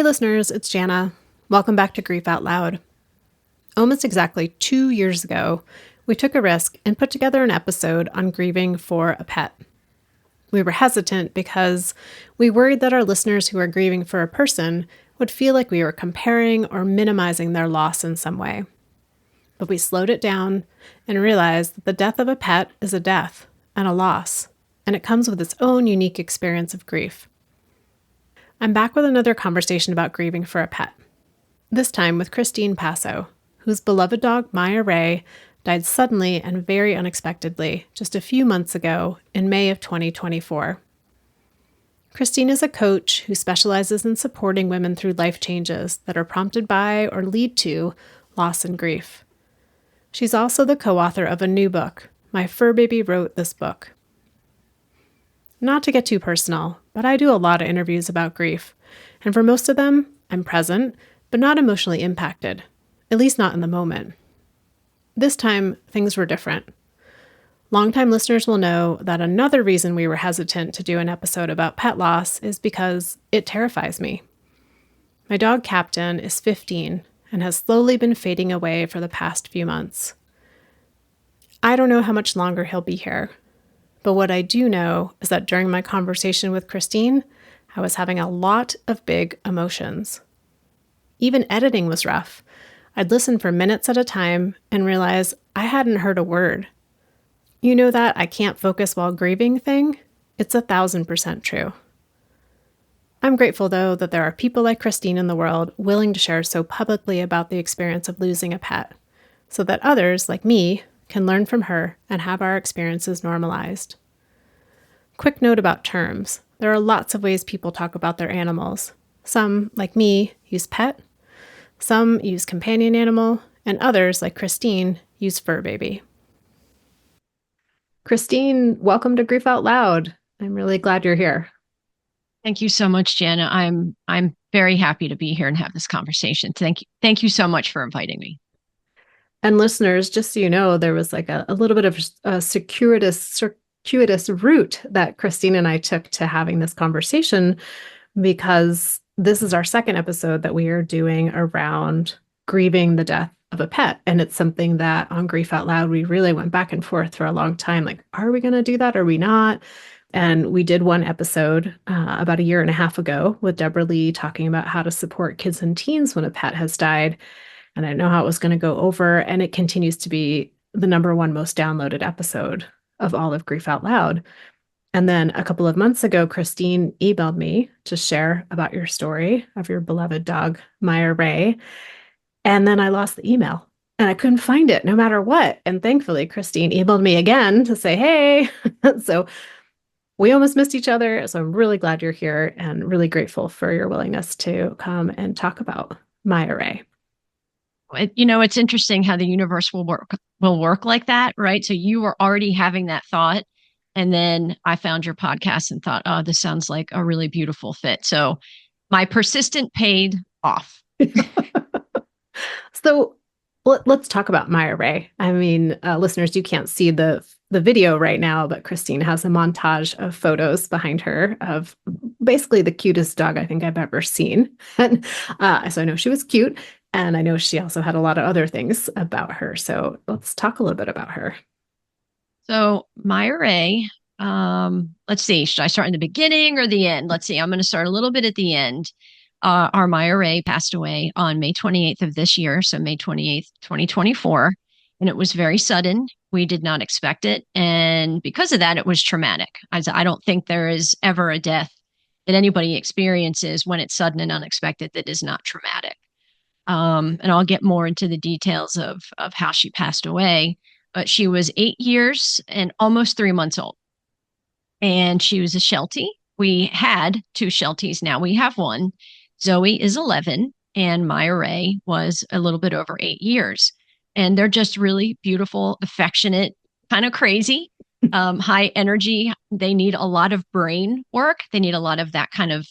Hey listeners, it's Jana. Welcome back to Grief Out Loud. Almost exactly 2 years ago, we took a risk and put together an episode on grieving for a pet. We were hesitant because we worried that our listeners who are grieving for a person would feel like we were comparing or minimizing their loss in some way. But we slowed it down and realized that the death of a pet is a death and a loss, and it comes with its own unique experience of grief. I'm back with another conversation about grieving for a pet. This time with Christine Passo, whose beloved dog Maya Ray died suddenly and very unexpectedly just a few months ago in May of 2024. Christine is a coach who specializes in supporting women through life changes that are prompted by or lead to loss and grief. She's also the co-author of a new book, My Fur Baby Wrote This Book. Not to get too personal, but I do a lot of interviews about grief, and for most of them, I'm present, but not emotionally impacted, at least not in the moment. This time, things were different. Longtime listeners will know that another reason we were hesitant to do an episode about pet loss is because it terrifies me. My dog Captain is 15 and has slowly been fading away for the past few months. I don't know how much longer he'll be here, but what I do know is that during my conversation with Christine, I was having a lot of big emotions. Even editing was rough. I'd listen for minutes at a time and realize I hadn't heard a word. You know that I can't focus while grieving thing? It's 1,000% true. I'm grateful, though, that there are people like Christine in the world willing to share so publicly about the experience of losing a pet, so that others, like me, can learn from her and have our experiences normalized. Quick note about terms. There are lots of ways people talk about their animals. Some, like me, use pet. Some use companion animal, and others, like Christine, use fur baby. Christine, welcome to Grief Out Loud. I'm really glad you're here. Thank you so much, Jana. I'm very happy to be here and have this conversation. Thank you so much for inviting me. And listeners, just so you know, there was like a little bit of a circuitous route that Christine and I took to having this conversation, because this is our second episode that we are doing around grieving the death of a pet. And it's something that on Grief Out Loud, we really went back and forth for a long time. Like, are we going to do that? Are we not? And we did one episode about a year and a half ago with Deborah Lee talking about how to support kids and teens when a pet has died. And I didn't know how it was going to go over. And it continues to be the number one most downloaded episode of all of Grief Out Loud. And then a couple of months ago, Christine emailed me to share about your story of your beloved dog, Maya Ray. And then I lost the email and I couldn't find it no matter what. And thankfully, Christine emailed me again to say, hey. So we almost missed each other. So I'm really glad you're here and really grateful for your willingness to come and talk about Maya Ray. It's interesting how the universe will work like that, right? So you were already having that thought, and then I found your podcast and thought, oh, this sounds like a really beautiful fit. So my persistent paid off. So let's talk about Maya Ray. I mean, listeners, you can't see the video right now, but Christine has a montage of photos behind her of basically the cutest dog I think I've ever seen. And so I know she was cute. And I know she also had a lot of other things about her. So let's talk a little bit about her. So Maya Ray, let's see, should I start in the beginning or the end? Let's see, I'm going to start a little bit at the end. Our Maya Ray passed away on May 28th of this year, so May 28th, 2024. And it was very sudden. We did not expect it. And because of that, it was traumatic. I don't think there is ever a death that anybody experiences when it's sudden and unexpected that is not traumatic. And I'll get more into the details of how she passed away. But she was 8 years and almost 3 months old. And she was a Sheltie. We had 2 Shelties. Now we have one. Zoe is 11 and Maya Ray was a little bit over 8 years. And they're just really beautiful, affectionate, kind of crazy, high energy. They need a lot of brain work. They need a lot of that kind of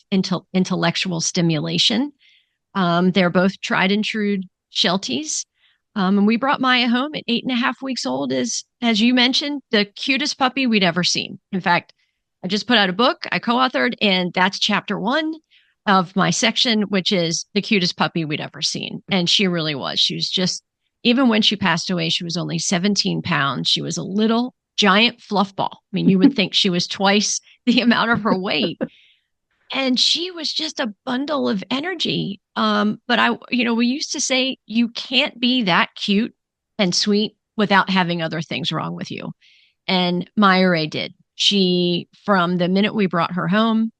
intellectual stimulation. They're both tried and true Shelties. And we brought Maya home at 8.5 weeks old, as you mentioned, the cutest puppy we'd ever seen. In fact, I just put out a book I co-authored, and that's chapter 1. of my section, which is the cutest puppy we'd ever seen. And she really was. She was just, even when she passed away, she was only 17 pounds. She was a little giant fluff ball. I mean, you would think she was twice the amount of her weight. And she was just a bundle of energy. But we used to say you can't be that cute and sweet without having other things wrong with you. And Maya Ray did. She, from the minute we brought her home,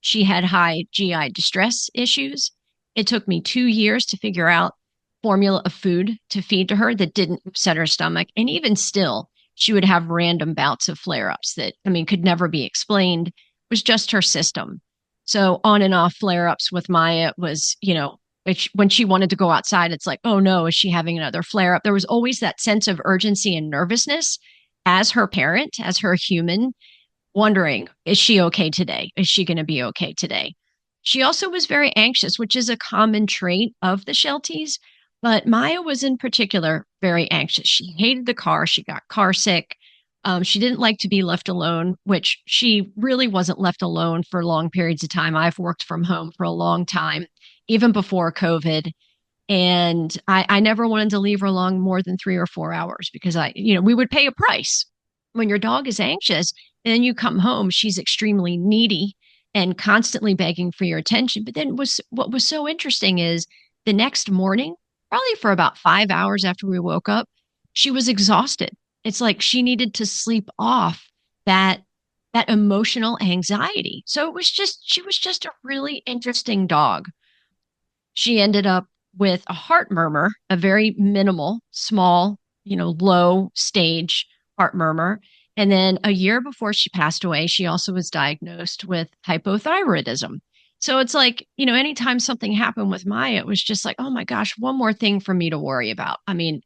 she had high GI distress issues. It took me 2 years to figure out formula of food to feed to her that didn't upset her stomach. And even still, she would have random bouts of flare ups that, I mean, could never be explained. It was just her system. So on and off flare ups with Maya was, when she wanted to go outside, it's like, oh no, is she having another flare up? There was always that sense of urgency and nervousness as her parent, as her human, wondering, is she okay today? Is she going to be okay today? She also was very anxious, which is a common trait of the Shelties. But Maya was in particular very anxious. She hated the car. She got car sick. She didn't like to be left alone, which she really wasn't left alone for long periods of time. I've worked from home for a long time, even before COVID. And I never wanted to leave her alone more than 3 or 4 hours because we would pay a price. When your dog is anxious and then you come home, she's extremely needy and constantly begging for your attention. But then what was so interesting is the next morning, probably for about 5 hours after we woke up, she was exhausted. It's like she needed to sleep off that emotional anxiety. So she was just a really interesting dog. She ended up with a heart murmur, a very minimal, small, low stage heart murmur. And then a year before she passed away, she also was diagnosed with hypothyroidism. So it's like, anytime something happened with Maya, it was just like, oh my gosh, one more thing for me to worry about. I mean,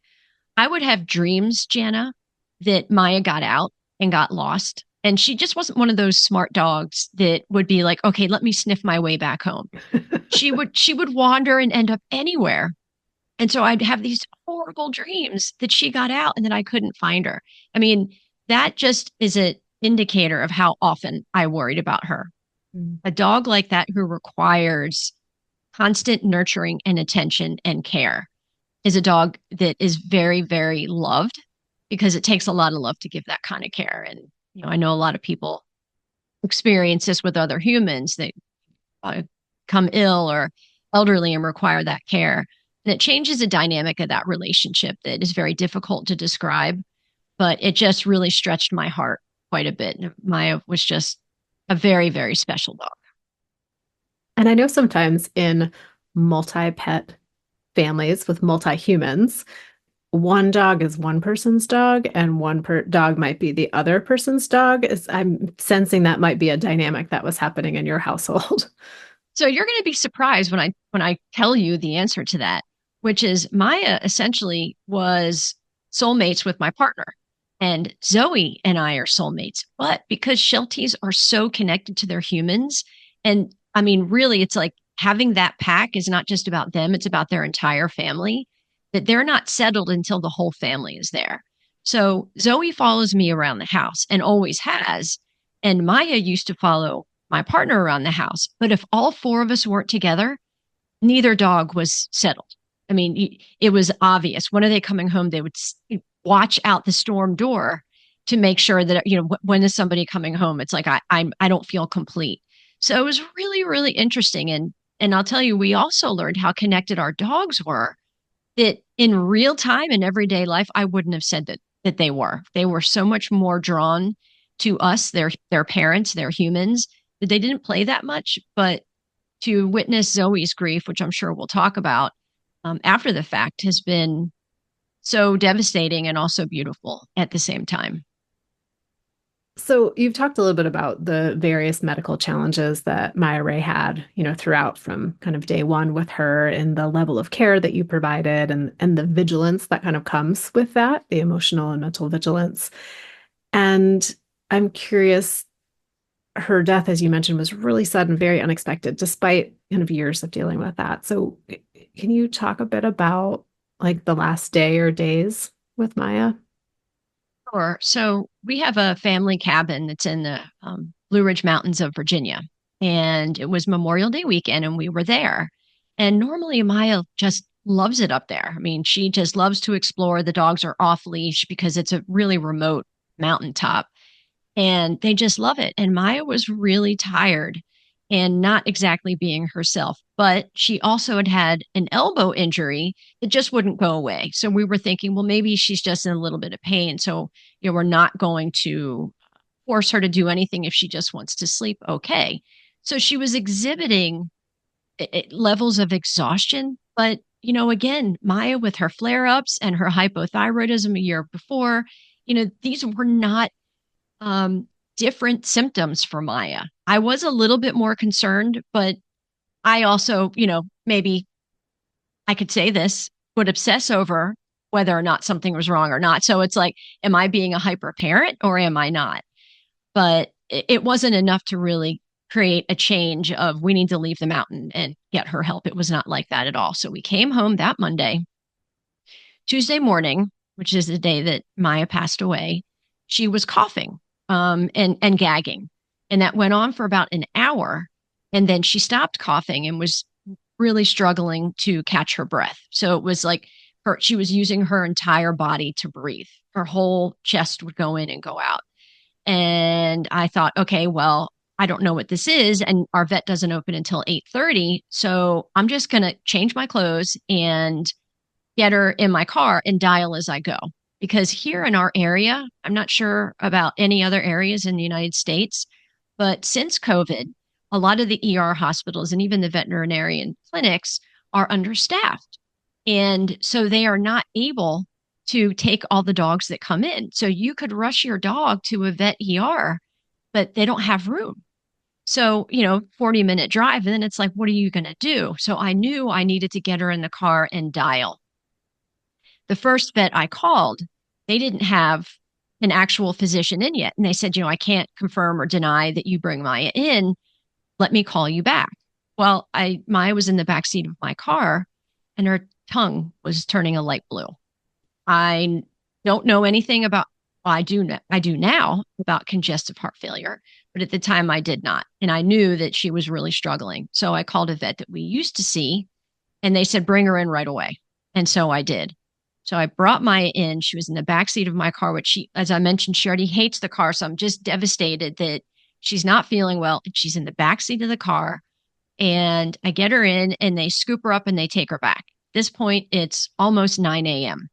I would have dreams, Jana, that Maya got out and got lost. And she just wasn't one of those smart dogs that would be like, okay, let me sniff my way back home. She would wander and end up anywhere. And so I'd have these horrible dreams that she got out and that I couldn't find her. I mean, that just is an indicator of how often I worried about her. Mm. A dog like that who requires constant nurturing and attention and care is a dog that is very, very loved because it takes a lot of love to give that kind of care. And, I know a lot of people experience this with other humans that become ill or elderly and require that care. And it changes the dynamic of that relationship that is very difficult to describe, but it just really stretched my heart quite a bit. Maya was just a very, very special dog. And I know sometimes in multi-pet families with multi-humans, one dog is one person's dog and dog might be the other person's dog. I'm sensing that might be a dynamic that was happening in your household. So you're going to be surprised when I tell you the answer to that, which is Maya essentially was soulmates with my partner. And Zoe and I are soulmates. But because Shelties are so connected to their humans, and I mean, really, it's like having that pack is not just about them, it's about their entire family, that they're not settled until the whole family is there. So Zoe follows me around the house and always has. And Maya used to follow my partner around the house. But if all four of us weren't together, neither dog was settled. I mean, it was obvious. When are they coming home? They would watch out the storm door to make sure that, when is somebody coming home? It's like, I don't feel complete. So it was really, really interesting. And I'll tell you, we also learned how connected our dogs were, that in real time in everyday life, I wouldn't have said that they were. They were so much more drawn to us, their parents, their humans, that they didn't play that much. But to witness Zoe's grief, which I'm sure we'll talk about after the fact, has been so devastating and also beautiful at the same time. So you've talked a little bit about the various medical challenges that Maya Ray had, throughout from kind of day one with her and the level of care that you provided and the vigilance that kind of comes with that, the emotional and mental vigilance. And I'm curious, her death, as you mentioned, was really sudden, very unexpected, despite kind of years of dealing with that. So can you talk a bit about like the last day or days with Maya? Sure. So we have a family cabin that's in the Blue Ridge Mountains of Virginia. and it was Memorial Day weekend, and we were there. And normally Maya just loves it up there. I mean, she just loves to explore. The dogs are off leash because it's a really remote mountaintop, and they just love it. And Maya was really tired and not exactly being herself, but she also had had an elbow injury that just wouldn't go away. So we were thinking, well, maybe she's just in a little bit of pain. So, we're not going to force her to do anything if she just wants to sleep. Okay. So she was exhibiting levels of exhaustion. But, again, Maya with her flare ups and her hypothyroidism a year before, these were not um, different symptoms for Maya. I was a little bit more concerned, but I also, maybe I could say this, would obsess over whether or not something was wrong or not. So it's like, am I being a hyper parent or am I not? But it wasn't enough to really create a change of we need to leave the mountain and get her help. It was not like that at all. So we came home that Monday. Tuesday morning, which is the day that Maya passed away, she was coughing and gagging. And that went on for about an hour. And then she stopped coughing and was really struggling to catch her breath. So it was like she was using her entire body to breathe. Her whole chest would go in and go out. And I thought, okay, well, I don't know what this is. And our vet doesn't open until 8:30. So I'm just going to change my clothes and get her in my car and dial as I go. Because here in our area, I'm not sure about any other areas in the United States, but since COVID, a lot of the ER hospitals and even the veterinarian clinics are understaffed. And so they are not able to take all the dogs that come in. So you could rush your dog to a vet ER, but they don't have room. So, 40-minute drive. And then it's like, what are you going to do? So I knew I needed to get her in the car and dial. The first vet I called, they didn't have an actual physician in yet. And they said, I can't confirm or deny that you bring Maya in. Let me call you back. Well, Maya was in the back seat of my car and her tongue was turning a light blue. I don't know anything about, well, I do now about congestive heart failure, but at the time I did not. And I knew that she was really struggling. So I called a vet that we used to see and they said, bring her in right away. And so I did. So I brought Maya in. She was in the back seat of my car, which she, as I mentioned, she already hates the car. So I'm just devastated that she's not feeling well. And she's in the back seat of the car. And I get her in and they scoop her up and they take her back. At this point, it's almost 9 a.m.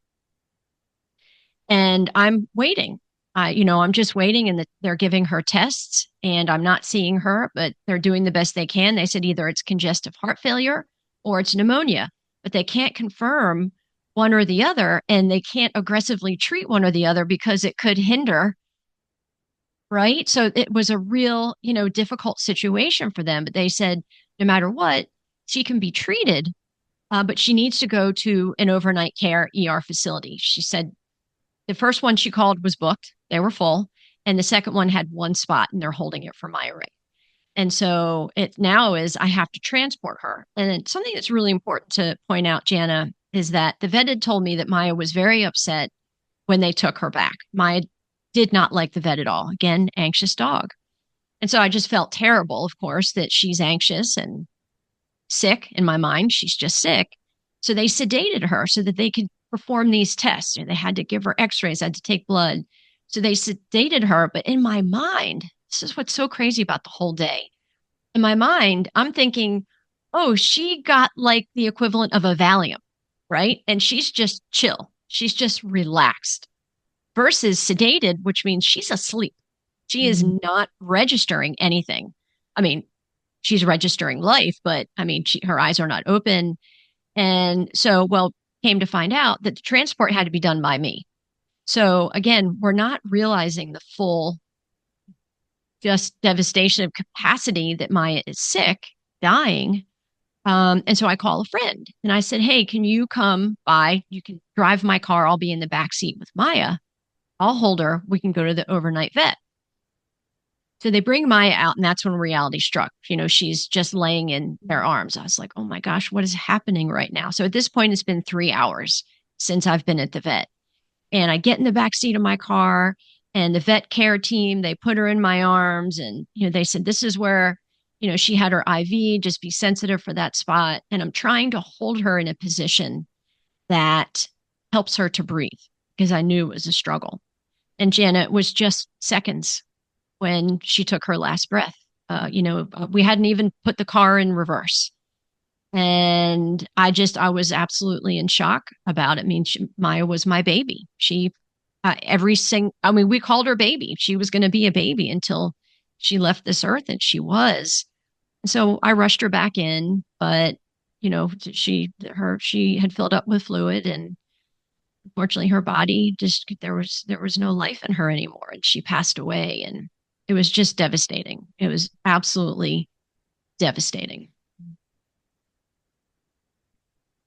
And I'm waiting. I'm just waiting and they're giving her tests and I'm not seeing her, but they're doing the best they can. They said either it's congestive heart failure or it's pneumonia, but they can't confirm one or the other, and they can't aggressively treat one or the other because it could hinder. Right. So it was a real, difficult situation for them. But they said, no matter what, she can be treated, but she needs to go to an overnight care ER facility. She said the first one she called was booked. They were full. And the second one had one spot and they're holding it for Maya Ray. And so it now is I have to transport her. And something that's really important to point out, Jana, is that the vet had told me that Maya was very upset when they took her back. Maya did not like the vet at all. Again, anxious dog. And so I just felt terrible, of course, that she's anxious and sick in my mind. She's just sick. So they sedated her so that they could perform these tests. They had to give her x-rays, had to take blood. So they sedated her. But in my mind, this is what's so crazy about the whole day. In my mind, I'm thinking, oh, she got like the equivalent of a Valium, right? And she's just chill. She's just relaxed versus sedated, which means she's asleep. She is not registering anything. I mean, she's registering life, but I mean, her eyes are not open. And so, came to find out that the transport had to be done by me. So again, we're not realizing the full just devastation of capacity that Maya is sick, dying. And so I call a friend and I said, hey, can you come by? You can drive my car. I'll be in the back seat with Maya. I'll hold her. We can go to the overnight vet. So they bring Maya out, and that's when reality struck. She's just laying in their arms. I was like, oh my gosh, what is happening right now? So at this point, it's been 3 hours since I've been at the vet. And I get in the back seat of my car, and the vet care team, they put her in my arms, and they said, this is where she had her IV, just be sensitive for that spot. And I'm trying to hold her in a position that helps her to breathe because I knew it was a struggle. And Janet was just seconds when she took her last breath. We hadn't even put the car in reverse. And I was absolutely in shock about it. I mean, Maya was my baby. We called her baby. She was going to be a baby until she left this earth, and she was. So I rushed her back in, but she had filled up with fluid, and unfortunately her body just there was no life in her anymore, and she passed away, and it was just devastating. It was absolutely devastating.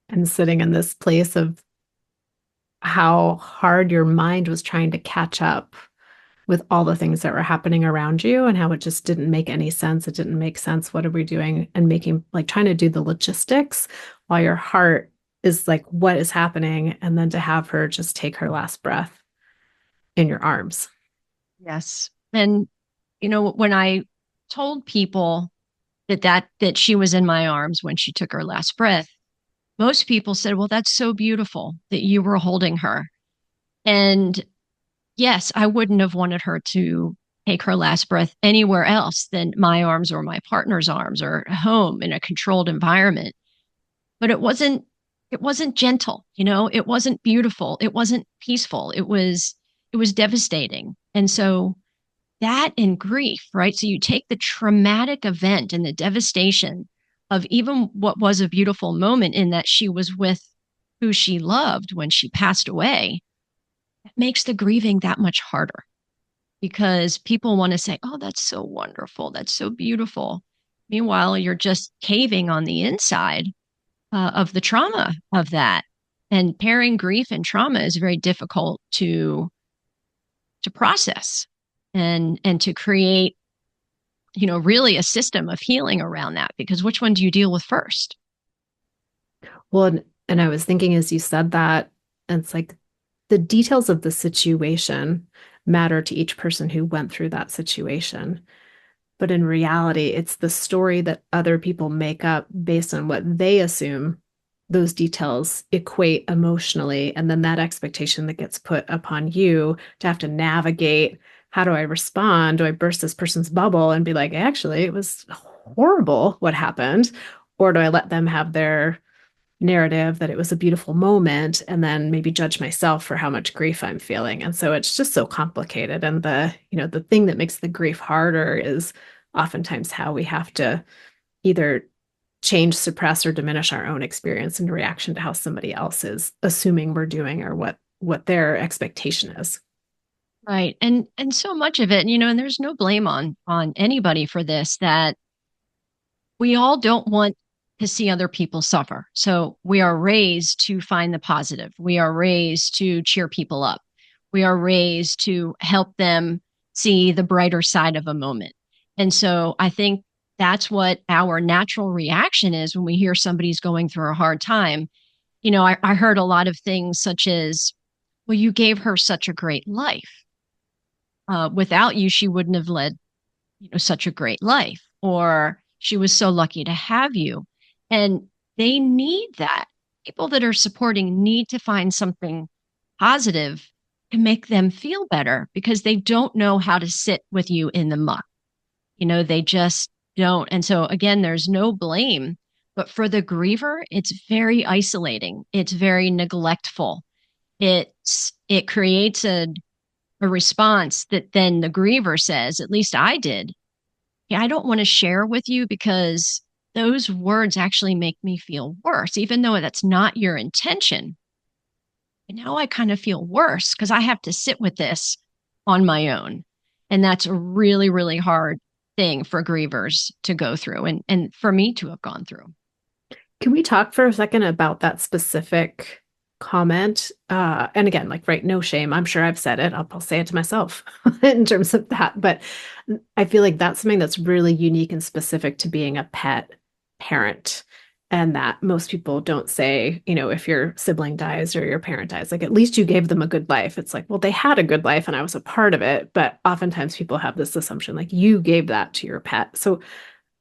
And sitting in this place of how hard your mind was trying to catch up with all the things that were happening around you and how it just didn't make any sense. It didn't make sense. What are we doing? And making like trying to do the logistics while your heart is like, what is happening? And then to have her just take her last breath in your arms. Yes. And when I told people that she was in my arms when she took her last breath, most people said, "Well, that's so beautiful that you were holding her." And yes, I wouldn't have wanted her to take her last breath anywhere else than my arms or my partner's arms or home in a controlled environment. But it wasn't gentle, it wasn't beautiful, it wasn't peaceful. It was devastating. And so that and grief, right? So you take the traumatic event and the devastation of even what was a beautiful moment in that she was with who she loved when she passed away. It makes the grieving that much harder because people want to say, "Oh, that's so wonderful. That's so beautiful." Meanwhile, you're just caving on the inside of the trauma of that. And pairing grief and trauma is very difficult to process and to create, really a system of healing around that, because which one do you deal with first? Well, and I was thinking as you said that, and it's like the details of the situation matter to each person who went through that situation. But in reality, it's the story that other people make up based on what they assume those details equate emotionally. And then that expectation that gets put upon you to have to navigate, how do I respond? Do I burst this person's bubble and be like, actually, it was horrible what happened? Or do I let them have their narrative that it was a beautiful moment and then maybe judge myself for how much grief I'm feeling? And so it's just so complicated. And the thing that makes the grief harder is oftentimes how we have to either change, suppress, or diminish our own experience in reaction to how somebody else is assuming we're doing or what their expectation is. Right. And so much of it, and there's no blame on anybody for this, that we all don't want to see other people suffer. So we are raised to find the positive. We are raised to cheer people up. We are raised to help them see the brighter side of a moment. And so I think that's what our natural reaction is when we hear somebody's going through a hard time. I heard a lot of things such as, "Well, you gave her such a great life. Without you, she wouldn't have led, such a great life," or "She was so lucky to have you." And they need that. People that are supporting need to find something positive to make them feel better because they don't know how to sit with you in the muck. They just don't. And so, again, there's no blame. But for the griever, it's very isolating. It's very neglectful. It creates a response that then the griever says, at least I did, "Yeah, I don't want to share with you because those words actually make me feel worse, even though that's not your intention. And now I kind of feel worse because I have to sit with this on my own." And that's a really, really hard thing for grievers to go through and for me to have gone through. Can we talk for a second about that specific comment? And again, like, right, no shame. I'm sure I've said it. I'll say it to myself in terms of that. But I feel like that's something that's really unique and specific to being a pet parent. And that most people don't say, if your sibling dies or your parent dies, like, at least you gave them a good life. It's like, well, they had a good life and I was a part of it. But oftentimes people have this assumption, like, you gave that to your pet. So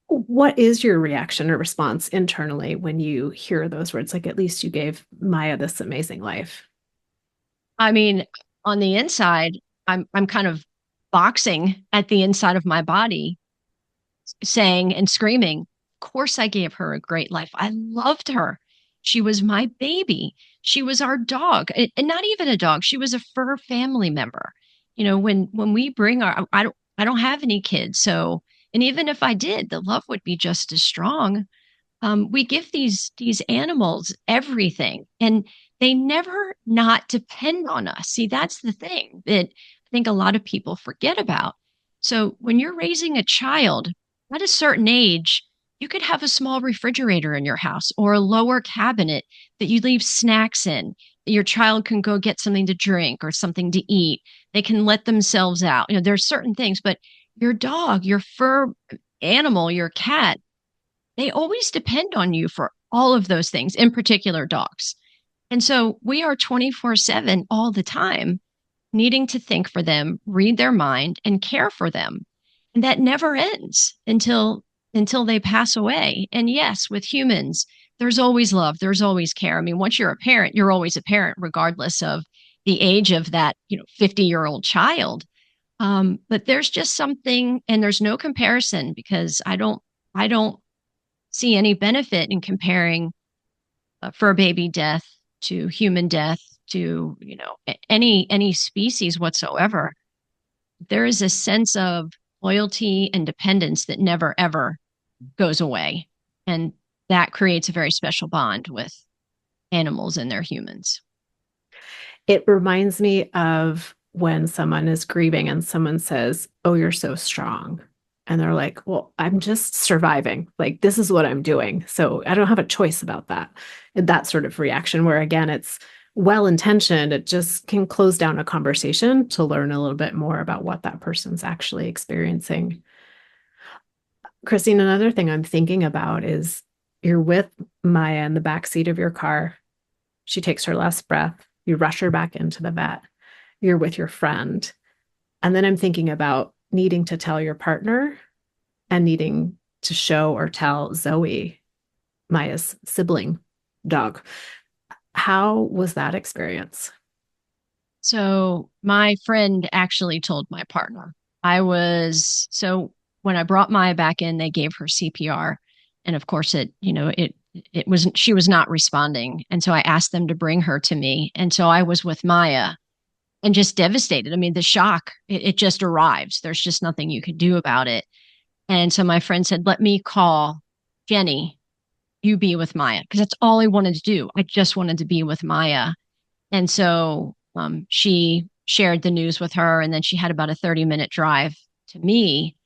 What is your reaction or response internally when you hear those words? Like, at least you gave Maya this amazing life. I mean, on the inside, I'm kind of boxing at the inside of my body, saying and screaming, of course I gave her a great life. I loved her. She was my baby. She was our dog. And not even a dog. She was a fur family member. When we bring our I don't have any kids. So, and even if I did, the love would be just as strong. We give these animals everything, and they never not depend on us. See, that's the thing that I think a lot of people forget about. So when you're raising a child at a certain age, you could have a small refrigerator in your house or a lower cabinet that you leave snacks in. Your child can go get something to drink or something to eat. They can let themselves out. There's certain things, but your dog, your fur animal, your cat, they always depend on you for all of those things, in particular dogs. And so we are 24/7 all the time, needing to think for them, read their mind, and care for them. And that never ends until they pass away. And yes, with humans, there's always love, there's always care. I mean, once you're a parent, you're always a parent, regardless of the age of that 50-year-old child. But there's just something, and there's no comparison because I don't see any benefit in comparing fur baby death to human death to any species whatsoever. There is a sense of loyalty and dependence that never ever goes away, and that creates a very special bond with animals and their humans. It reminds me of when someone is grieving and someone says, "Oh, you're so strong." And they're like, "Well, I'm just surviving. Like, this is what I'm doing. So I don't have a choice about that." And that sort of reaction, where again, it's well intentioned, it just can close down a conversation to learn a little bit more about what that person's actually experiencing. Christine, another thing I'm thinking about is you're with Maya in the back seat of your car. She takes her last breath. You rush her back into the vet. You're with your friend. And then I'm thinking about needing to tell your partner and needing to show or tell Zoe, Maya's sibling dog. How was that experience? So my friend actually told my partner. So when I brought Maya back in, they gave her CPR. And of course it wasn't, she was not responding. And so I asked them to bring her to me. And so I was with Maya and just devastated. I mean, the shock, it just arrives. There's just nothing you could do about it. And so my friend said, let me call Jenny, you be with Maya. Because that's all I wanted to do. I just wanted to be with Maya. And so she shared the news with her, and then she had about a 30-minute drive to me.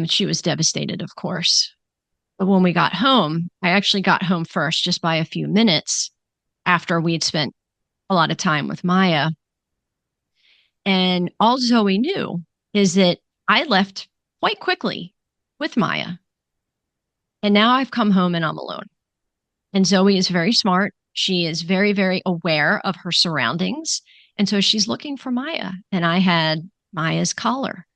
She was devastated, of course. But when we got home, I actually got home first just by a few minutes after we'd spent a lot of time with Maya. And all Zoe knew is that I left quite quickly with Maya. And now I've come home and I'm alone. And Zoe is very smart. She is very, very aware of her surroundings. And so she's looking for Maya. And I had Maya's collar.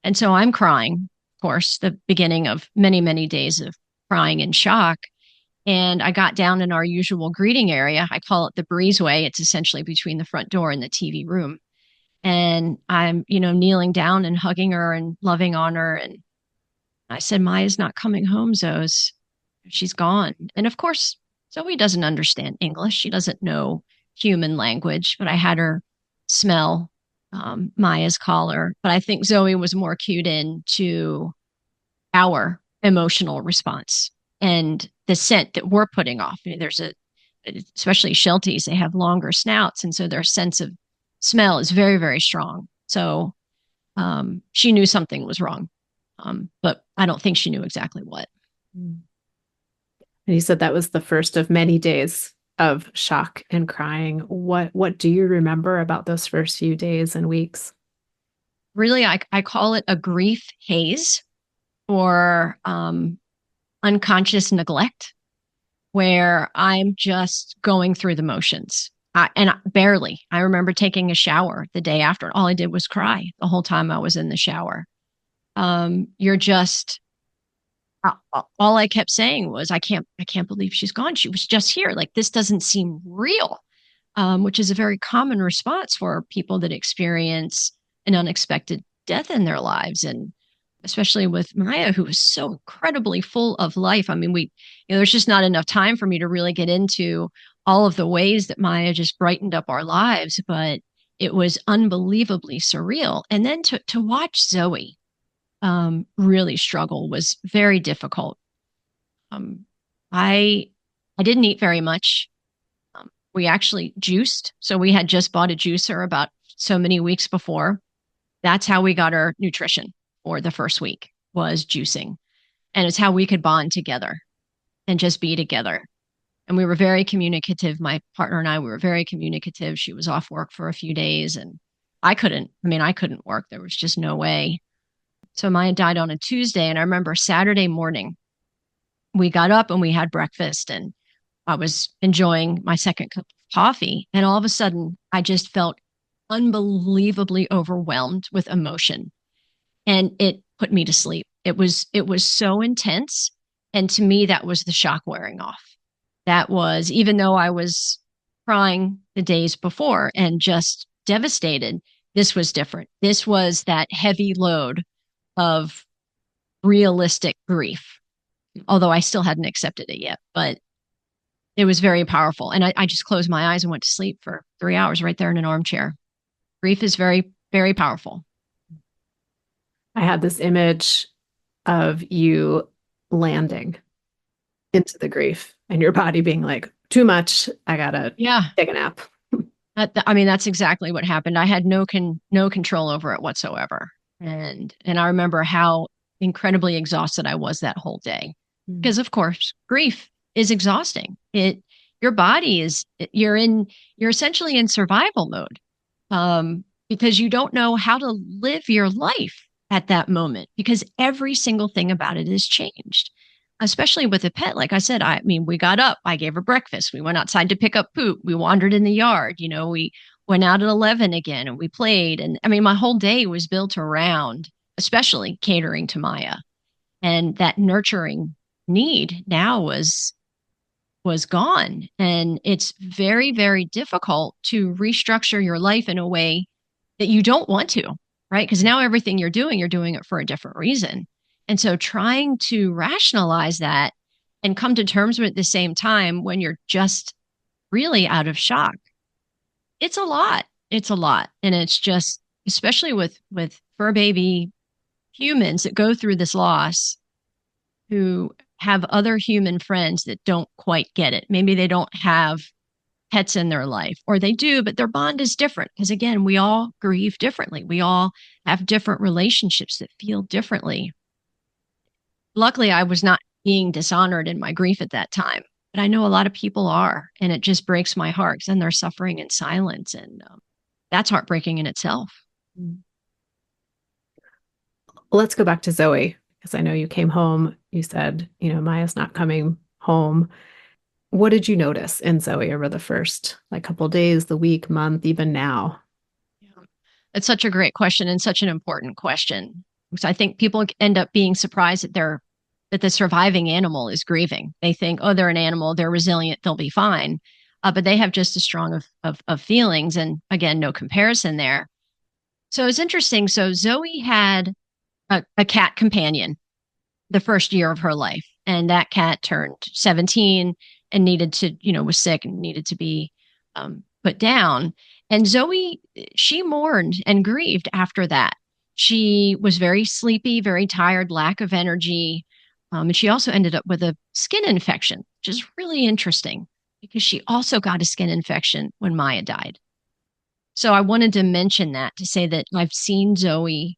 And so I'm crying, of course, the beginning of many, many days of crying in shock. And I got down in our usual greeting area. I call it the breezeway. It's essentially between the front door and the TV room. And I'm, kneeling down and hugging her and loving on her. And I said, Maya's not coming home, Zos. She's gone. And of course, Zoe doesn't understand English. She doesn't know human language, but I had her smell Maya's collar. But I think Zoe was more cued in to our emotional response and the scent that we're putting off. Especially Shelties, they have longer snouts. And so their sense of smell is very, very strong. So she knew something was wrong. But I don't think she knew exactly what. And you said that was the first of many days of shock and crying. What do you remember about those first few days and weeks? Really, I call it a grief haze or unconscious neglect, where I'm just going through the motions. Barely. I remember taking a shower the day after. All I did was cry the whole time I was in the shower. You're just all I kept saying was, I can't believe she's gone. She was just here. Like, this doesn't seem real, which is a very common response for people that experience an unexpected death in their lives. And especially with Maya, who was so incredibly full of life. I mean, there's just not enough time for me to really get into all of the ways that Maya just brightened up our lives, but it was unbelievably surreal. And then to watch Zoe really struggle was very difficult. Um, I I didn't eat very much. We actually juiced, so we had just bought a juicer about so many weeks before. That's how we got our nutrition for the first week, was juicing, and it's how we could bond together and just be together. And we were very communicative. My partner and I, we were very communicative. She was off work for a few days, and I couldn't work. There was just no way. So Maya died on a Tuesday. And I remember Saturday morning, we got up and we had breakfast, and I was enjoying my second cup of coffee. And all of a sudden, I just felt unbelievably overwhelmed with emotion. And it put me to sleep. It was so intense. And to me, that was the shock wearing off. That was, even though I was crying the days before and just devastated, this was different. This was that heavy load of realistic grief, although I still hadn't accepted it yet, but it was very powerful. And I just closed my eyes and went to sleep for 3 hours right there in an armchair. Grief is very, very powerful. I had this image of you landing into the grief and your body being like, too much. I gotta Yeah. take a nap. That's exactly what happened. I had no control over it whatsoever. And I remember how incredibly exhausted I was that whole day. Because of course, grief is exhausting. Your body is you're essentially in survival mode. Because you don't know how to live your life at that moment, because every single thing about it is changed, especially with a pet. Like I said, I mean, we got up, I gave her breakfast, we went outside to pick up poop, we wandered in the yard, we went out at 11 again and we played. And I mean, my whole day was built around, especially catering to Maya. And that nurturing need now was gone. And it's very, very difficult to restructure your life in a way that you don't want to, right? Because now everything you're doing it for a different reason. And so trying to rationalize that and come to terms with it at the same time when you're just really out of shock, it's a lot. It's a lot. And it's just, especially with fur baby humans that go through this loss, who have other human friends that don't quite get it. Maybe they don't have pets in their life, or they do, but their bond is different. Because again, we all grieve differently. We all have different relationships that feel differently. Luckily, I was not being dishonored in my grief at that time, but I know a lot of people are, and it just breaks my heart because then they're suffering in silence, and that's heartbreaking in itself. Let's go back to Zoe, because I know you came home. You said, Maya's not coming home. What did you notice in Zoe over the first couple days, the week, month, even now? Yeah. It's such a great question and such an important question. So I think people end up being surprised that the surviving animal is grieving. They think, oh, they're an animal, they're resilient, they'll be fine. But they have just as strong of feelings. And again, no comparison there. So it's interesting. So Zoe had a cat companion the first year of her life. And that cat turned 17 and was sick and needed to be put down. And Zoe, she mourned and grieved after that. She was very sleepy, very tired, lack of energy. And she also ended up with a skin infection, which is really interesting because she also got a skin infection when Maya died. So I wanted to mention that to say that I've seen Zoe,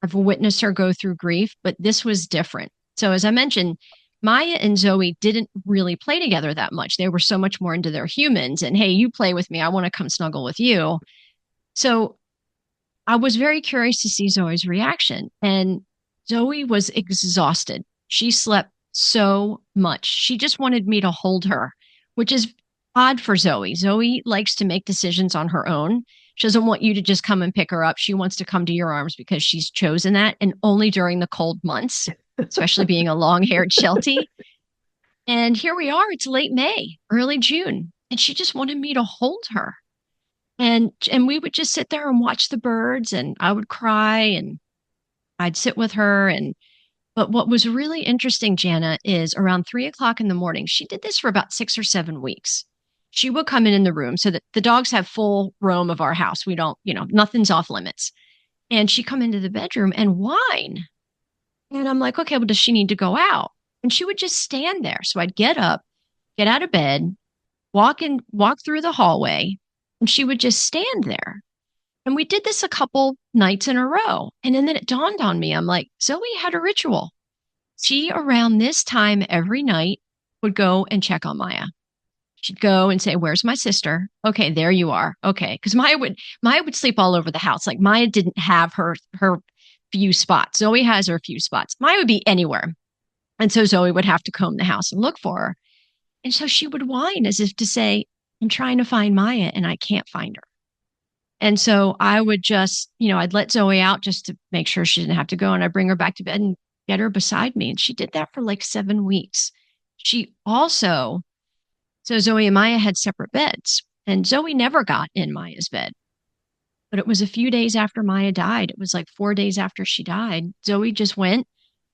I've witnessed her go through grief, but this was different. So as I mentioned, Maya and Zoe didn't really play together that much. They were so much more into their humans and, hey, you play with me. I want to come snuggle with you. So I was very curious to see Zoe's reaction. And Zoe was exhausted. She slept so much. She just wanted me to hold her, which is odd for Zoe. Zoe likes to make decisions on her own. She doesn't want you to just come and pick her up. She wants to come to your arms because she's chosen that, and only during the cold months. especially being a long-haired Sheltie. And here we are, it's late May, early June, and she just wanted me to hold her. And we would just sit there and watch the birds, and I would cry and I'd sit with her. And but what was really interesting, Jana, is around 3 o'clock in the morning, she did this for about 6 or 7 weeks. She would come in the room so that the dogs have full roam of our house. We don't, nothing's off limits. And she'd come into the bedroom and whine. And I'm like, okay, well, does she need to go out? And she would just stand there. So I'd get up, get out of bed, walk through the hallway, and she would just stand there. And we did this a couple nights in a row. And then it dawned on me. I'm like, Zoe had a ritual. She, around this time every night, would go and check on Maya. She'd go and say, "Where's my sister?" "Okay, there you are." "Okay." Because Maya would sleep all over the house. Like Maya didn't have her few spots. Zoe has her few spots. Maya would be anywhere. And so Zoe would have to comb the house and look for her. And so she would whine as if to say, "I'm trying to find Maya and I can't find her." And so I would just, I'd let Zoe out just to make sure she didn't have to go. And I'd bring her back to bed and get her beside me. And she did that for like 7 weeks. She also, so Zoe and Maya had separate beds. And Zoe never got in Maya's bed. But it was a few days after Maya died. It was like 4 days after she died. Zoe just went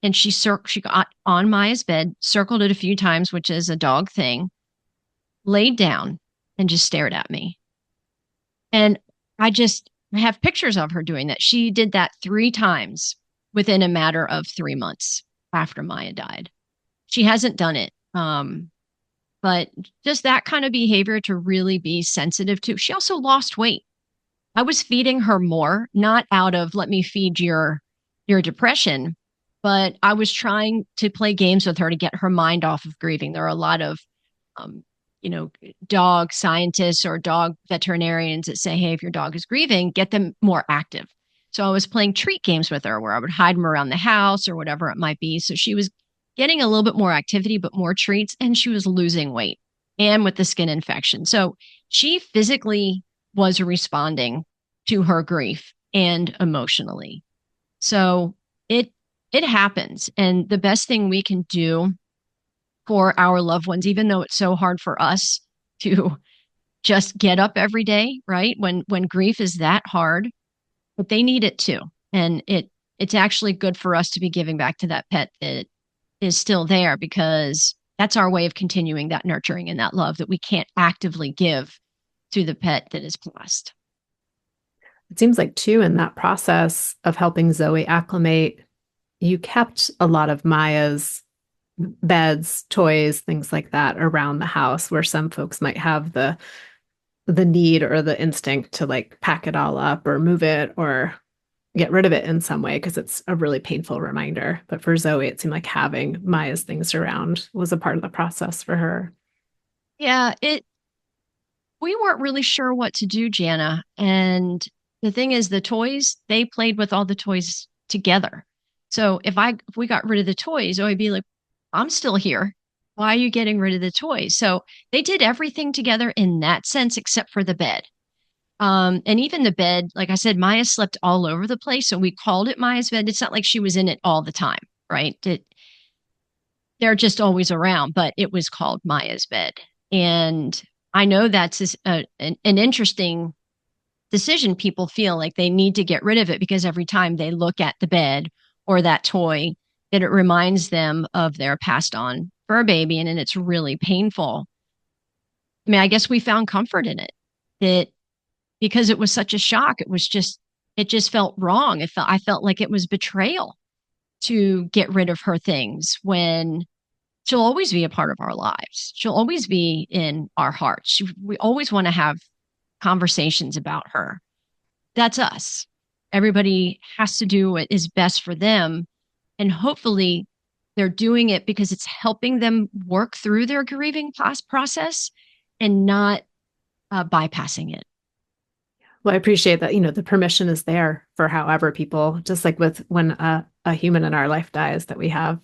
and she got on Maya's bed, circled it a few times, which is a dog thing, laid down and just stared at me. And I have pictures of her doing that. She did that 3 times within a matter of 3 months after Maya died. She hasn't done it. But just that kind of behavior to really be sensitive to. She also lost weight. I was feeding her more, not out of let me feed your depression, but I was trying to play games with her to get her mind off of grieving. There are a lot of um, dog scientists or dog veterinarians that say, hey, if your dog is grieving, get them more active. So I was playing treat games with her where I would hide them around the house or whatever it might be. So she was getting a little bit more activity, but more treats, and she was losing weight and with the skin infection. So she physically was responding to her grief and emotionally. So it happens. And the best thing we can do for our loved ones, even though it's so hard for us to just get up every day, right? When grief is that hard, but they need it too. And it's actually good for us to be giving back to that pet that is still there, because that's our way of continuing that nurturing and that love that we can't actively give to the pet that is passed. It seems like, too, in that process of helping Zoe acclimate, you kept a lot of Maya's beds, toys, things like that around the house, where some folks might have the need or the instinct to like pack it all up or move it or get rid of it in some way because it's a really painful reminder. But for Zoe, it seemed like having Maya's things around was a part of the process for her. Yeah, we weren't really sure what to do, Jana. And the thing is, the toys, they played with all the toys together. So if we got rid of the toys, I'd be like, I'm still here. Why are you getting rid of the toys? So they did everything together in that sense, except for the bed. And even the bed, like I said, Maya slept all over the place. So we called it Maya's bed. It's not like she was in it all the time, right? They're just always around, but it was called Maya's bed. And I know that's an interesting decision. People feel like they need to get rid of it because every time they look at the bed or that toy, that it reminds them of their passed on fur baby. And it's really painful. I mean, I guess we found comfort in it, that because it was such a shock, it just felt wrong. I felt like it was betrayal to get rid of her things when she'll always be a part of our lives. She'll always be in our hearts. We always want to have conversations about her. That's us. Everybody has to do what is best for them. And hopefully they're doing it because it's helping them work through their grieving process and not bypassing it. Well, I appreciate that, the permission is there for however people, just like with when a human in our life dies, that we have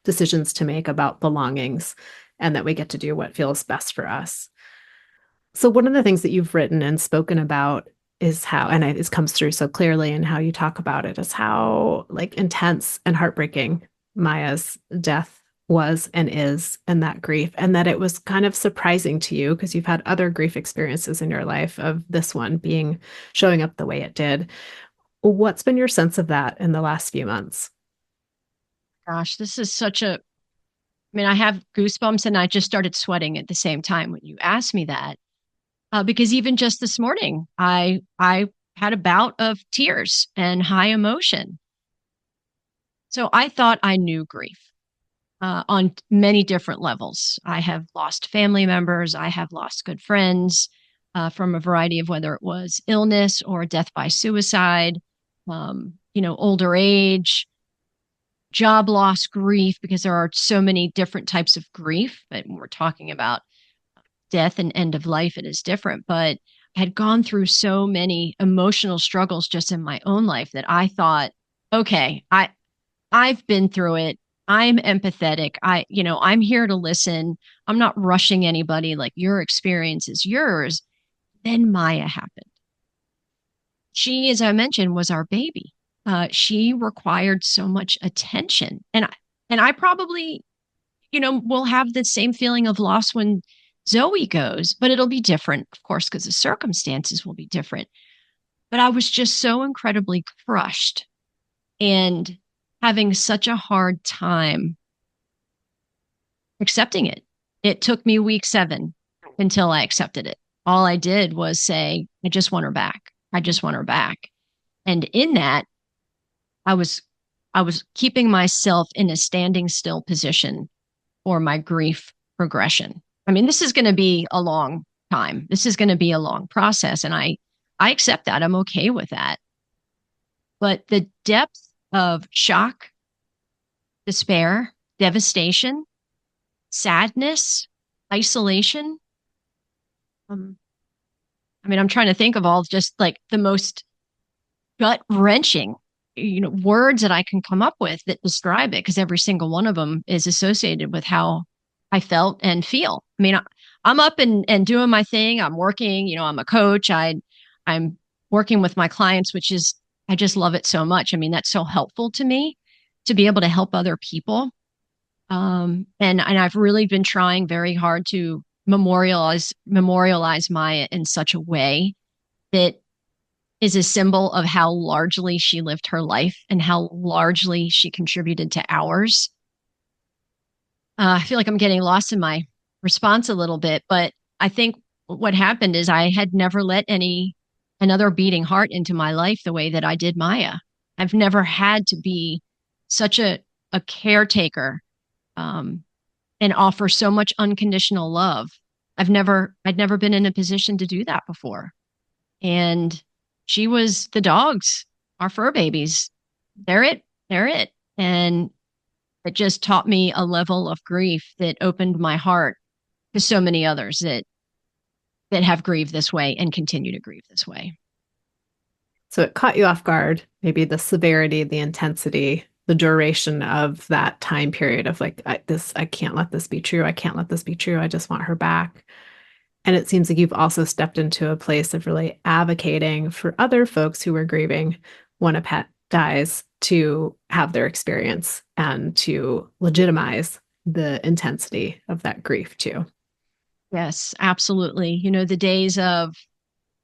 decisions to make about belongings and that we get to do what feels best for us. So one of the things that you've written and spoken about is how, and it comes through so clearly in how you talk about it, is how like intense and heartbreaking Maya's death was and is and that grief, and that it was kind of surprising to you because you've had other grief experiences in your life of this one being showing up the way it did. What's been your sense of that in the last few months? Gosh, this is such a, I mean, I have goosebumps and I just started sweating at the same time when you asked me that. Because even just this morning, I had a bout of tears and high emotion. So I thought I knew grief on many different levels. I have lost family members. I have lost good friends from a variety of whether it was illness or death by suicide, older age, job loss grief, because there are so many different types of grief. But when we're talking about death and end of life, it is different. But I had gone through so many emotional struggles just in my own life that I thought, okay, I've been through it. I'm empathetic. I'm here to listen. I'm not rushing anybody. Like your experience is yours. Then Maya happened. She, as I mentioned, was our baby. She required so much attention, and I probably, will have the same feeling of loss when Zoe goes, but it'll be different, of course, because the circumstances will be different. But I was just so incredibly crushed and having such a hard time accepting it. It took me week 7 until I accepted it. All I did was say, I just want her back. I just want her back. And in that, I was I was keeping myself in a standing still position for my grief progression. I mean, this is going to be a long time. This is going to be a long process and I accept that. I'm okay with that. But the depth of shock, despair, devastation, sadness, isolation. Um, I mean, I'm trying to think of all just like the most gut wrenching, words that I can come up with that describe it, because every single one of them is associated with how I felt and feel. I mean, I'm up and doing my thing. I'm working, I'm a coach. I'm working with my clients, which is, I just love it so much. I mean, that's so helpful to me to be able to help other people. And I've really been trying very hard to memorialize Maya in such a way that is a symbol of how largely she lived her life and how largely she contributed to ours. I feel like I'm getting lost in my response a little bit, but I think what happened is I had never let another beating heart into my life the way that I did Maya. I've never had to be such a caretaker, um, and offer so much unconditional love. I'd never been in a position to do that before. And she was the dogs, our fur babies. They're it. They're it. And it just taught me a level of grief that opened my heart to so many others that have grieved this way and continue to grieve this way. So it caught you off guard, maybe the severity, the intensity, the duration of that time period of like, I can't let this be true. I can't let this be true. I just want her back. And it seems like you've also stepped into a place of really advocating for other folks who are grieving when a pet dies to have their experience and to legitimize the intensity of that grief too. Yes, absolutely. The days of,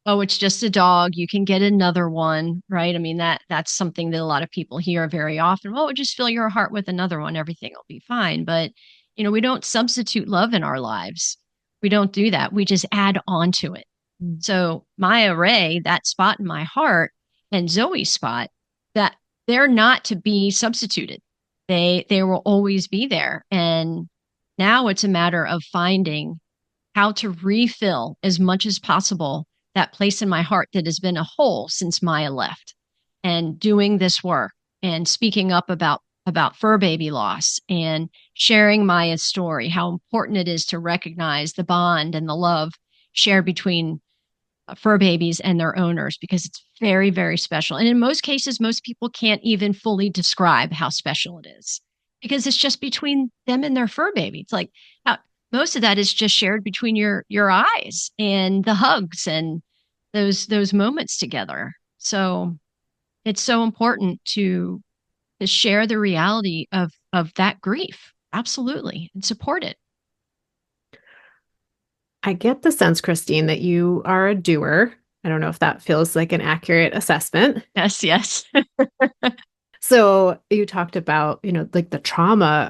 oh, it's just a dog, you can get another one, right? I mean, that's something that a lot of people hear very often. Oh, just fill your heart with another one, everything will be fine. But, we don't substitute love in our lives. We don't do that. We just add on to it. Mm. So Maya Ray, that spot in my heart, and Zoe's spot, that they're not to be substituted. They will always be there. And now it's a matter of finding how to refill as much as possible that place in my heart that has been a hole since Maya left, and doing this work and speaking up about fur baby loss and sharing Maya's story, how important it is to recognize the bond and the love shared between fur babies and their owners, because it's very, very special. And in most cases, most people can't even fully describe how special it is because it's just between them and their fur baby. It's like how, most of that is just shared between your eyes and the hugs and those moments together. So it's so important to share the reality of that grief. Absolutely. And support it. I get the sense, Christine, that you are a doer. I don't know if that feels like an accurate assessment. Yes, yes. So you talked about, like the trauma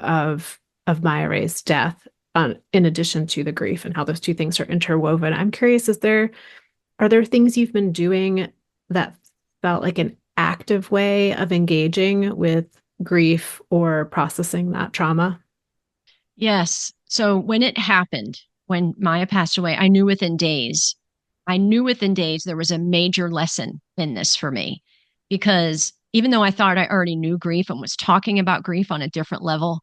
of Maya Ray's death, in addition to the grief and how those two things are interwoven. I'm curious, are there things you've been doing that felt like an active way of engaging with grief or processing that trauma? Yes. So when it happened, when Maya passed away, I knew within days. I knew within days there was a major lesson in this for me because even though I thought I already knew grief and was talking about grief on a different level,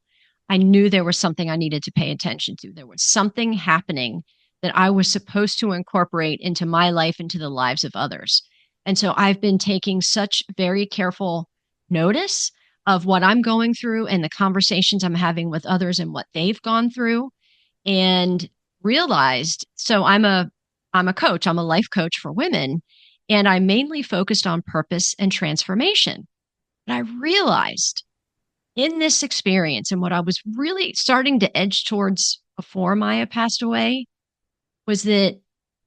I knew there was something I needed to pay attention to. There was something happening that I was supposed to incorporate into my life, into the lives of others. And so I've been taking such very careful notice of what I'm going through and the conversations I'm having with others and what they've gone through and realized so I'm a coach, I'm a life coach for women and I mainly focused on purpose and transformation. But I realized in this experience and what I was really starting to edge towards before Maya passed away was that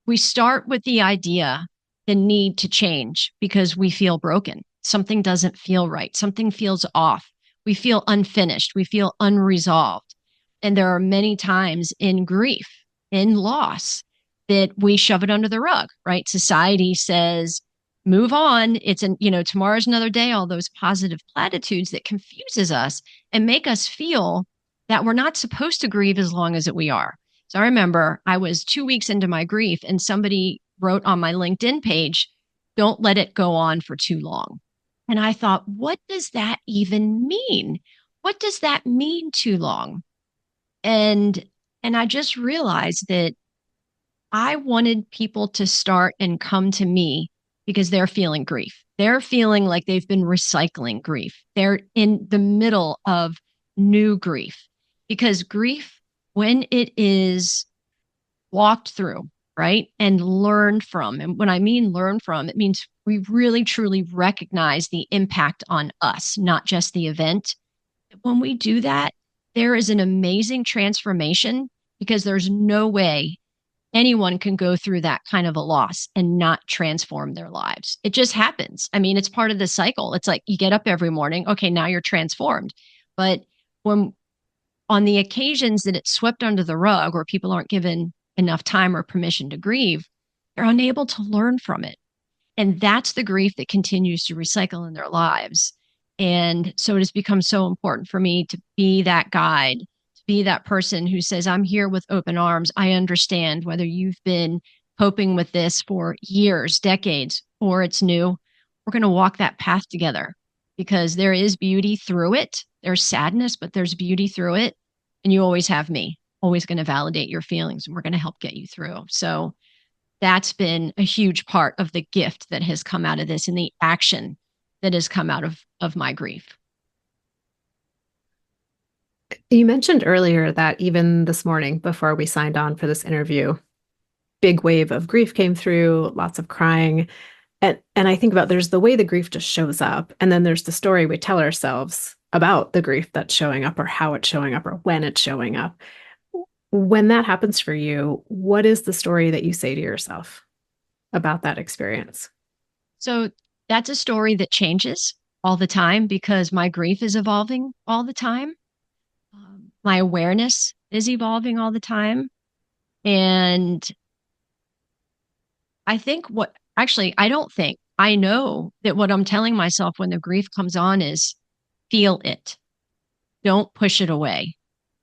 we start with the idea, the need to change because we feel broken. Something doesn't feel right. Something feels off. We feel unfinished. We feel unresolved. And there are many times in grief, in loss, that we shove it under the rug, right? Society says, move on. Tomorrow's another day, all those positive platitudes that confuses us and make us feel that we're not supposed to grieve as long as we are. So I remember I was 2 weeks into my grief and somebody wrote on my LinkedIn page, don't let it go on for too long. And I thought, what does that even mean? What does that mean too long? And and I just realized that I wanted people to start and come to me because they're feeling grief. They're feeling like they've been recycling grief. They're in the middle of new grief because grief, when it is walked through, right, and learned from, and when I mean learn from, it means we really truly recognize the impact on us, not just the event. When we do that, there is an amazing transformation because there's no way anyone can go through that kind of a loss and not transform their lives. It just happens. I mean, it's part of the cycle. It's like you get up every morning, okay, now you're transformed. But when on the occasions that it's swept under the rug or people aren't given enough time or permission to grieve, they're unable to learn from it. And that's the grief that continues to recycle in their lives. And so it has become so important for me to be that guide, to be that person who says, I'm here with open arms. I understand whether you've been coping with this for years, decades, or it's new. We're going to walk that path together because there is beauty through it. There's sadness, but there's beauty through it. And you always have me, always going to validate your feelings, and we're going to help get you through. So that's been a huge part of the gift that has come out of this and the action that has come out of my grief. You mentioned earlier that even this morning, before we signed on for this interview, big wave of grief came through, lots of crying. And I think about there's the way the grief just shows up, and then there's the story we tell ourselves about the grief that's showing up or how it's showing up or when it's showing up. When that happens for you, what is the story that you say to yourself about that experience? So that's a story that changes all the time because my grief is evolving all the time. My awareness is evolving all the time. And I think I don't think, I know that what I'm telling myself when the grief comes on is feel it. Don't push it away.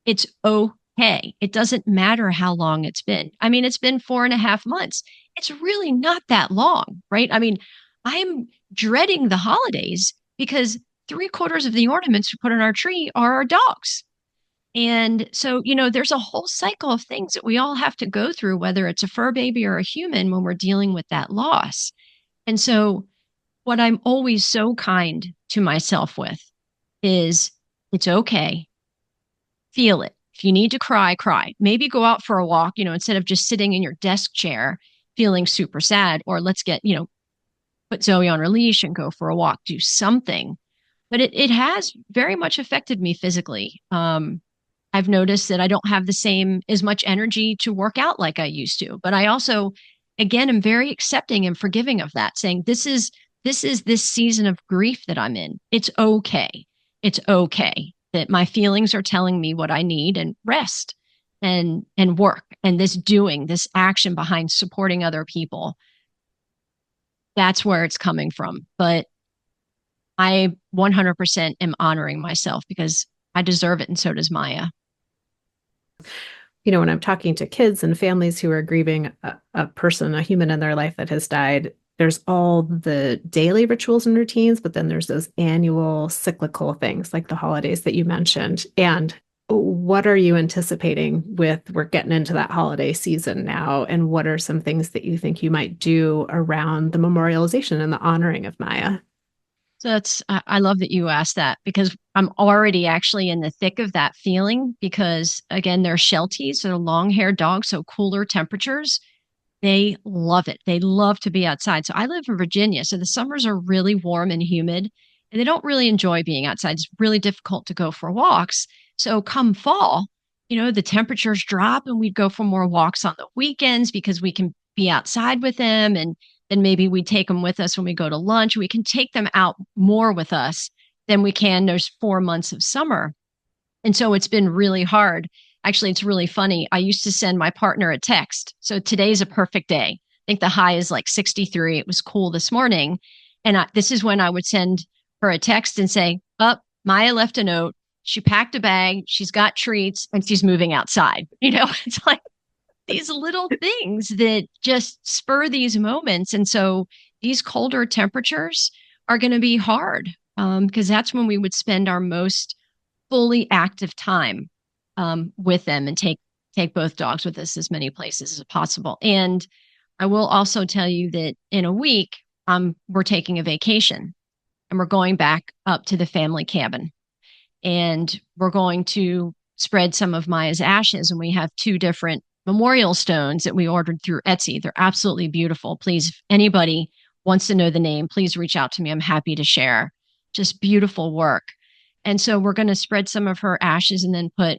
It's okay. It doesn't matter how long it's been. I mean, it's been 4.5 months. It's really not that long, right? I mean, I'm dreading the holidays because 3/4 of the ornaments we put on our tree are our dogs. And so, there's a whole cycle of things that we all have to go through, whether it's a fur baby or a human, when we're dealing with that loss. And so, what I'm always so kind to myself with is it's okay. Feel it. If you need to cry, cry. Maybe go out for a walk, instead of just sitting in your desk chair feeling super sad, or let's put Zoe on her leash and go for a walk, do something. but it has very much affected me physically. I've noticed that I don't have the same as much energy to work out like I used to. But I also, again, am very accepting and forgiving of that, saying this season of grief that I'm in. It's okay. It's okay that my feelings are telling me what I need and rest and work and this action behind supporting other people. That's where it's coming from. But I 100% am honoring myself because I deserve it and so does Maya. When I'm talking to kids and families who are grieving a person, a human in their life that has died, there's all the daily rituals and routines, but then there's those annual cyclical things like the holidays that you mentioned. And what are you anticipating we're getting into that holiday season now? And what are some things that you think you might do around the memorialization and the honoring of Maya? So I love that you asked that because I'm already actually in the thick of that feeling because again, they're Shelties, they're long haired dogs, so cooler temperatures. They love it. They love to be outside. So I live in Virginia, so the summers are really warm and humid, and they don't really enjoy being outside. It's really difficult to go for walks. So come fall, the temperatures drop and we'd go for more walks on the weekends because we can be outside with them and then maybe we take them with us when we go to lunch. We can take them out more with us than we can those 4 months of summer. And so it's been really hard. Actually, it's really funny. I used to send my partner a text. So today's a perfect day. I think the high is like 63. It was cool this morning. And this is when I would send her a text and say, "Oh, Maya left a note. She packed a bag. She's got treats and she's moving outside." It's like these little things that just spur these moments. And so these colder temperatures are going to be hard because that's when we would spend our most fully active time with them and take both dogs with us as many places as possible. And I will also tell you that in a week, we're taking a vacation and we're going back up to the family cabin and we're going to spread some of Maya's ashes. And we have two different memorial stones that we ordered through Etsy. They're absolutely beautiful. Please, if anybody wants to know the name, please reach out to me. I'm happy to share. Just beautiful work. And so we're going to spread some of her ashes and then put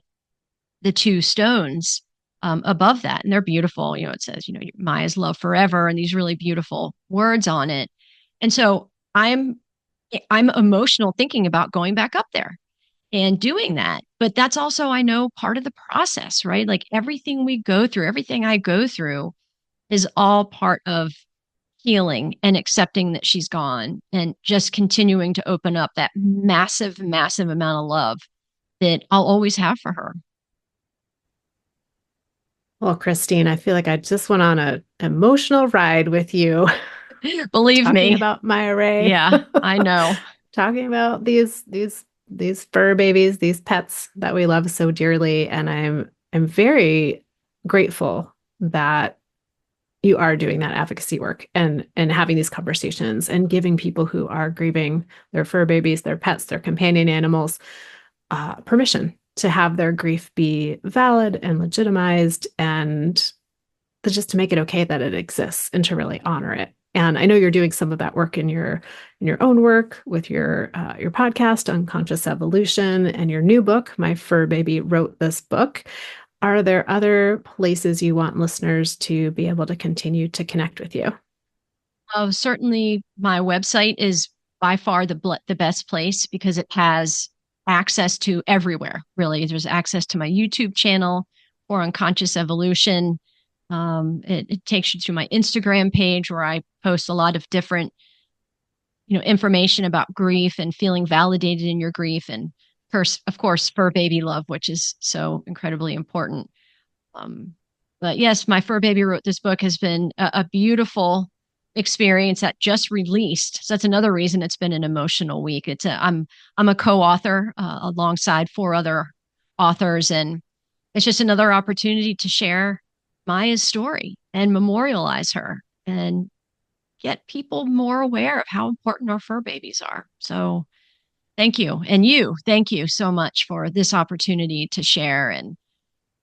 the two stones above that. And they're beautiful. It says, Maya's love forever, and these really beautiful words on it. And so I'm emotional thinking about going back up there and doing that. But that's also, I know, part of the process, right? Like everything we go through, everything I go through is all part of healing and accepting that she's gone and just continuing to open up that massive, massive amount of love that I'll always have for her. Well, Christine, I feel like I just went on an emotional ride with you Believe talking me. about Maya Ray, Yeah, I know. talking about these fur babies, these pets that we love so dearly, and I'm very grateful that you are doing that advocacy work and having these conversations and giving people who are grieving their fur babies, their pets, their companion animals, permission to have their grief be valid and legitimized and just to make it okay that it exists and to really honor it. And I know you're doing some of that work in your own work with your podcast, Unconscious Evolution, and your new book, My Fur Baby Wrote This Book. Are there other places you want listeners to be able to continue to connect with you? Certainly, my website is by far the best place because it has access to everywhere. Really, there's access to my YouTube channel for Unconscious Evolution. It takes you to my Instagram page where I post a lot of different, information about grief and feeling validated in your grief, and of course, fur baby love, which is so incredibly important. Um, but yes, my fur baby wrote this book has been a beautiful experience that just released. So that's another reason it's been an emotional week. I'm a co-author alongside four other authors, and it's just another opportunity to share Maya's story and memorialize her and get people more aware of how important our fur babies are. So thank you. And thank you so much for this opportunity to share. And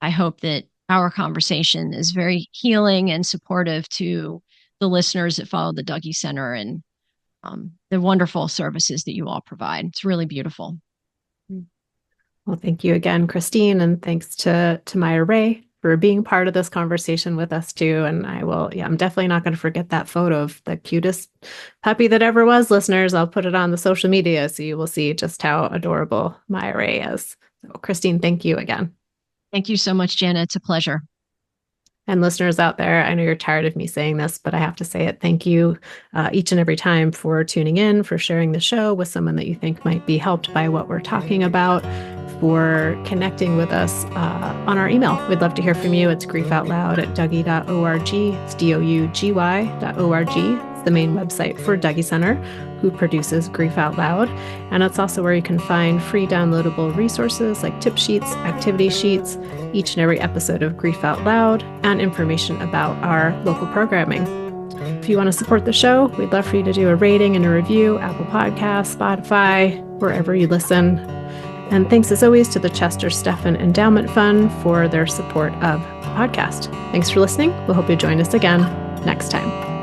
I hope that our conversation is very healing and supportive to the listeners that follow the Dougie Center. And the wonderful services that you all provide. It's really beautiful. Well, thank you again, Christine, and thanks to Maya Ray for being part of this conversation with us too. And I'm definitely not going to forget that photo of the cutest puppy that ever was, listeners. I'll put it on the social media so you will see just how adorable Maya Ray is. So, Christine, thank you again. Thank you so much, Jana. It's a pleasure. And listeners out there, I know you're tired of me saying this, but I have to say it. Thank you each and every time for tuning in, for sharing the show with someone that you think might be helped by what we're talking about, for connecting with us on our email. We'd love to hear from you. It's griefoutloud@dougy.org. It's dougy.org. It's the main website for Dougy Center, who produces Grief Out Loud. And it's also where you can find free downloadable resources like tip sheets, activity sheets, each and every episode of Grief Out Loud, and information about our local programming. If you want to support the show, we'd love for you to do a rating and a review, Apple Podcasts, Spotify, wherever you listen. And thanks as always to the Chester Stephan Endowment Fund for their support of the podcast. Thanks for listening. We'll hope you join us again next time.